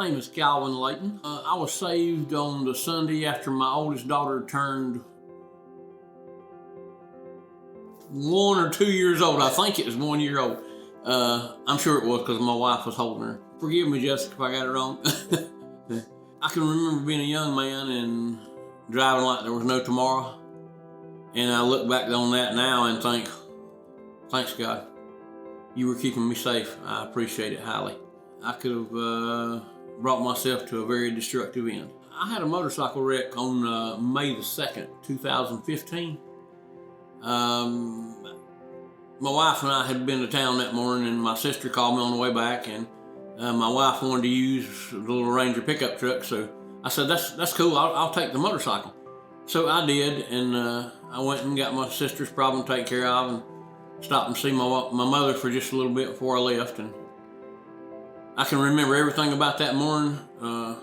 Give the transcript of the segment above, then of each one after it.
My name is Calvin Laton. I was saved on the Sunday after my oldest daughter turned 1 or 2 years old. I think it was 1 year old. I'm sure it was because my wife was holding her. Forgive me, Jessica, if I got it wrong. I can remember being a young man and driving like there was no tomorrow. And I look back on that now and think, thanks God, you were keeping me safe. I appreciate it highly. I could have brought myself to a very destructive end. I had a motorcycle wreck on May the 2nd, 2015. My wife and I had been to town that morning, and my sister called me on the way back, and my wife wanted to use the little Ranger pickup truck, so I said, that's cool, I'll take the motorcycle. So I did, and I went and got my sister's problem taken care of and stopped and see my mother for just a little bit before I left. And I can remember everything about that morning. The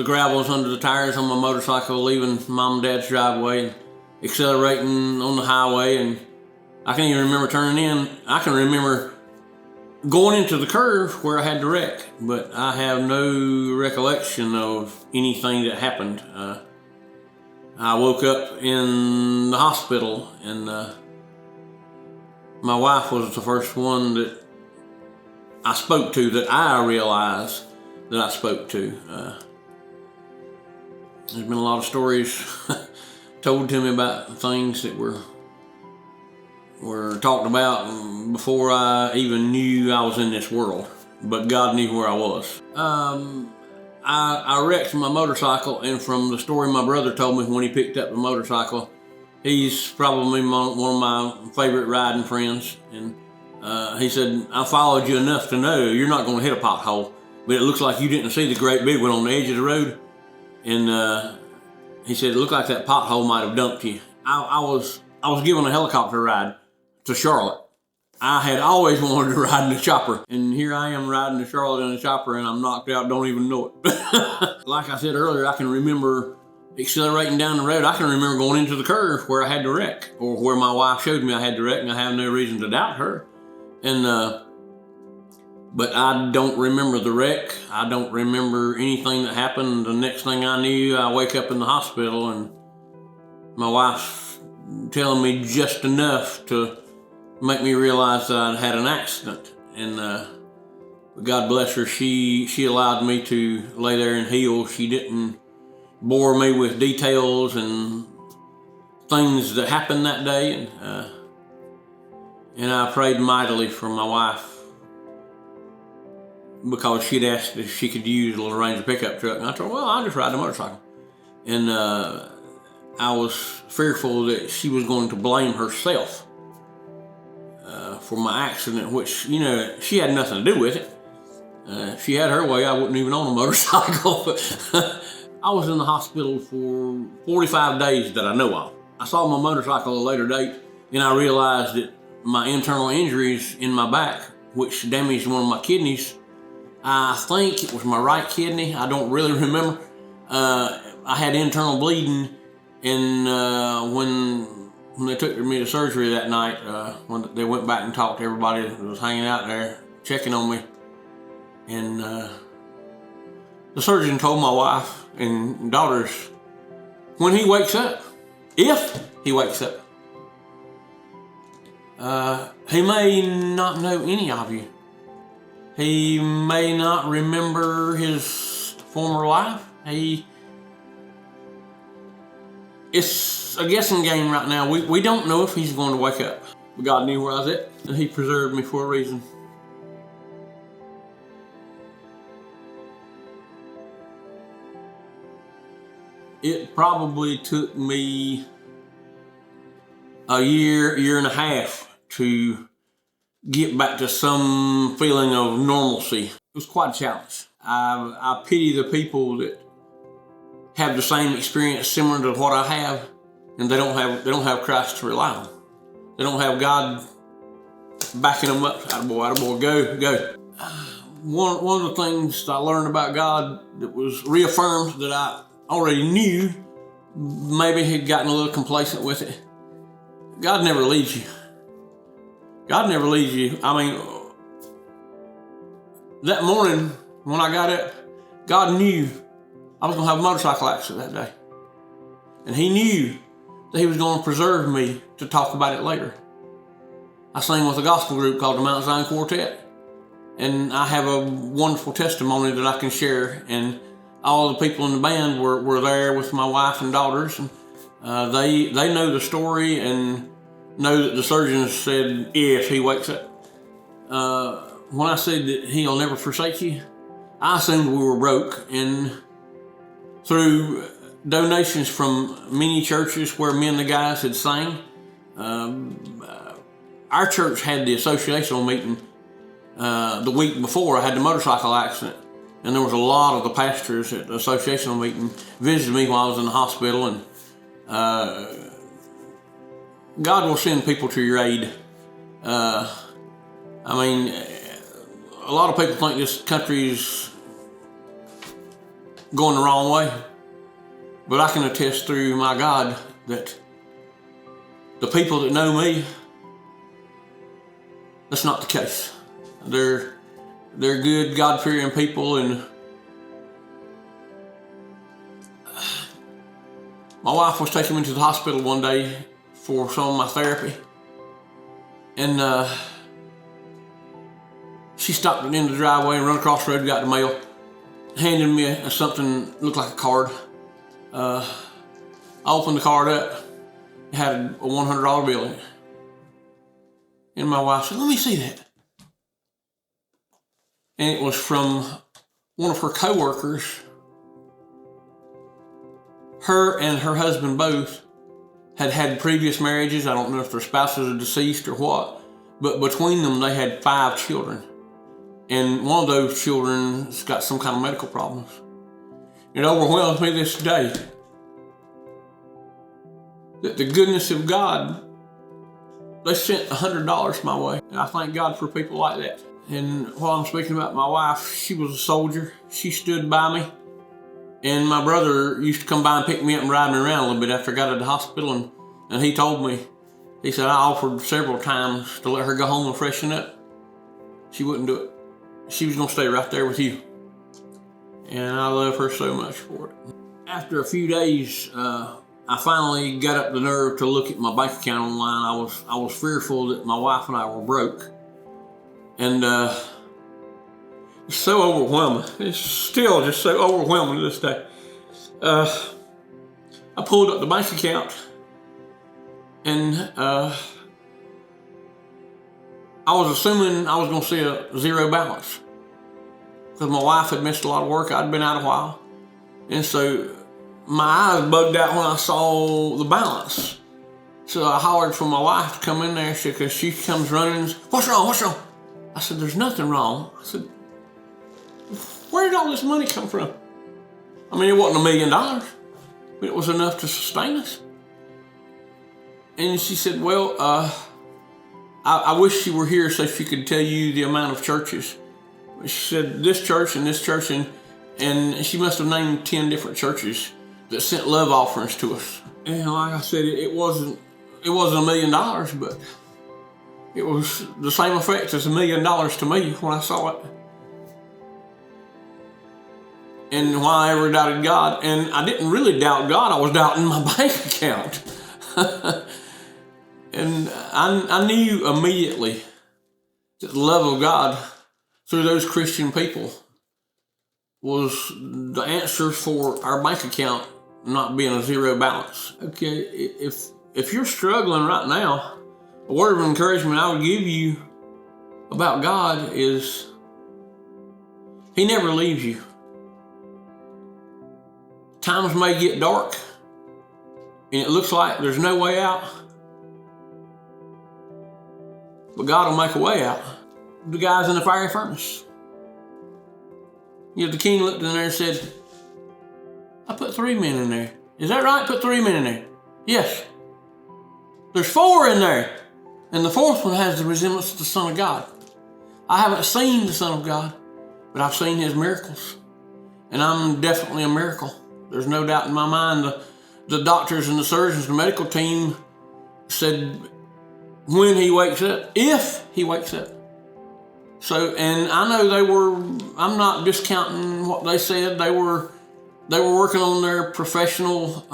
gravel was under the tires on my motorcycle, leaving Mom and Dad's driveway and accelerating on the highway, and I can't even remember turning in. I can remember going into the curve where I had the wreck, but I have no recollection of anything that happened. I woke up in the hospital, and my wife was the first one that I spoke to, that I realized that I spoke to. There's been a lot of stories told to me about things that were talked about before I even knew I was in this world, but God knew where I was. I wrecked my motorcycle, and from the story my brother told me when he picked up the motorcycle, he's probably one of my favorite riding friends, and he said, I followed you enough to know you're not going to hit a pothole, but it looks like you didn't see the great big one on the edge of the road. And he said, it looked like that pothole might have dumped you. I was given a helicopter ride to Charlotte. I had always wanted to ride in the chopper, and here I am riding to Charlotte in a chopper, and I'm knocked out, don't even know it. Like I said earlier, I can remember accelerating down the road. I can remember going into the curve where I had the wreck, or where my wife showed me I had the wreck, and I have no reason to doubt her. And but I don't remember the wreck. I don't remember anything that happened. The next thing I knew, I wake up in the hospital, and my wife's telling me just enough to make me realize that I'd had an accident. And God bless her, she allowed me to lay there and heal. She didn't bore me with details and things that happened that day. And I prayed mightily for my wife, because she'd asked if she could use a little Ranger pickup truck. And I told her, well, I'll just ride the motorcycle. And I was fearful that she was going to blame herself for my accident, which, you know, she had nothing to do with it. If she had her way, I wouldn't even own a motorcycle. But I was in the hospital for 45 days that I know of. I saw my motorcycle at a later date, and I realized that my internal injuries in my back, which damaged one of my kidneys, I think it was my right kidney, I don't really remember. I had internal bleeding, and when they took me to surgery that night, when they went back and talked to everybody that was hanging out there checking on me, and the surgeon told my wife and daughters, when he wakes up, if he wakes up, he may not know any of you. He may not remember his former life. It's a guessing game right now. We don't know if he's going to wake up. But God knew where I was at, and he preserved me for a reason. It probably took me a year and a half to get back to some feeling of normalcy. It was quite a challenge. I pity the people that have the same experience similar to what I have, and they don't have Christ to rely on. They don't have God backing them up. Attaboy, go. One of the things that I learned about God that was reaffirmed that I already knew, maybe had gotten a little complacent with it. God never leaves you. God never leaves you. I mean, that morning when I got up, God knew I was going to have a motorcycle accident that day. And He knew that He was going to preserve me to talk about it later. I sang with a gospel group called the Mount Zion Quartet. And I have a wonderful testimony that I can share. And all the people in the band were there with my wife and daughters. And they know the story and know that the surgeons said, yes, he wakes up. When I said that He'll never forsake you, I assumed we were broke. And through donations from many churches where me and the guys had sang, our church had the associational meeting the week before I had the motorcycle accident. And there was a lot of the pastors at the associational meeting visited me while I was in the hospital. And God will send people to your aid. I mean, a lot of people think this country's going the wrong way. But I can attest through my God that the people that know me, that's not the case. They're good, God-fearing people, and my wife was taking me to the hospital one day for some of my therapy, and she stopped at the end of the driveway and run across the road, got the mail, handed me something that looked like a card. I opened the card up, it had a $100 bill in it. And my wife said, let me see that. And it was from one of her co-workers. Her and her husband both had had previous marriages. I don't know if their spouses are deceased or what, but between them they had 5 children. And one of those children's got some kind of medical problems. It overwhelms me this day that the goodness of God, they sent $100 my way. And I thank God for people like that. And while I'm speaking about my wife, she was a soldier. She stood by me. And my brother used to come by and pick me up and ride me around a little bit after I got out of the hospital. And he told me, he said, I offered several times to let her go home and freshen up. She wouldn't do it. She was going to stay right there with you. And I love her so much for it. After a few days, I finally got up the nerve to look at my bank account online. I was fearful that my wife and I were broke. And it's so overwhelming. It's still just so overwhelming to this day. I pulled up the bank account and I was assuming I was going to see a zero balance because my wife had missed a lot of work. I'd been out a while. And so my eyes bugged out when I saw the balance. So I hollered for my wife to come in there because she comes running. What's wrong? What's wrong? I said, there's nothing wrong. I said, where did all this money come from? I mean, it wasn't $1 million, but it was enough to sustain us. And she said, well, I wish she were here so she could tell you the amount of churches. She said, this church and this church, and she must have named 10 different churches that sent love offerings to us. And like I said, it wasn't $1 million, but it was the same effect as $1 million to me when I saw it. And why I ever doubted God, and I didn't really doubt God, I was doubting my bank account. And I knew immediately that the love of God through those Christian people was the answer for our bank account not being a zero balance. Okay, if you're struggling right now, a word of encouragement I would give you about God is He never leaves you. Times may get dark and it looks like there's no way out, but God will make a way out. The guys in the fiery furnace. You know, the king looked in there and said, I put 3 men in there. Is that right? Put 3 men in there. Yes. There's 4 in there. And the 4th one has the resemblance of the Son of God. I haven't seen the Son of God, but I've seen His miracles. And I'm definitely a miracle. There's no doubt in my mind. The doctors and the surgeons, the medical team said when He wakes up, if He wakes up, So, and I know I'm not discounting what they said. They were working on their professional,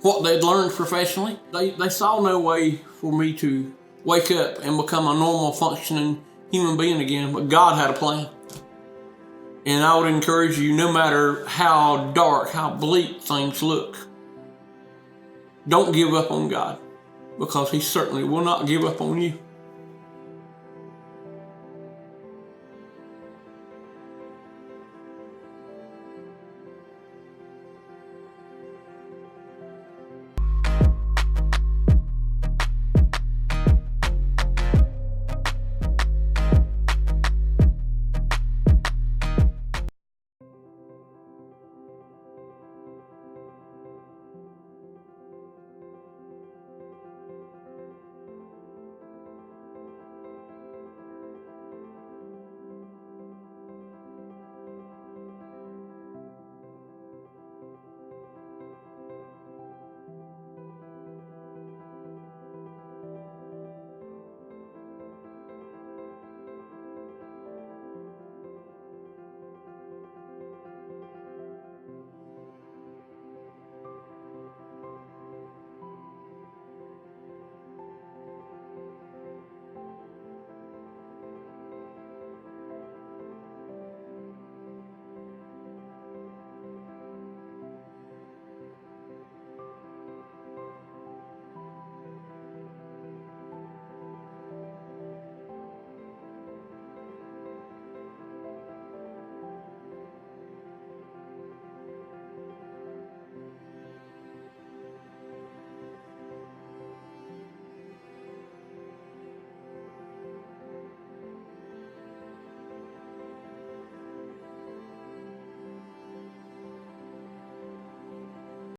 what they'd learned professionally. They saw no way for me to wake up and become a normal functioning human being again, but God had a plan. And I would encourage you, no matter how dark, how bleak things look, don't give up on God, because He certainly will not give up on you.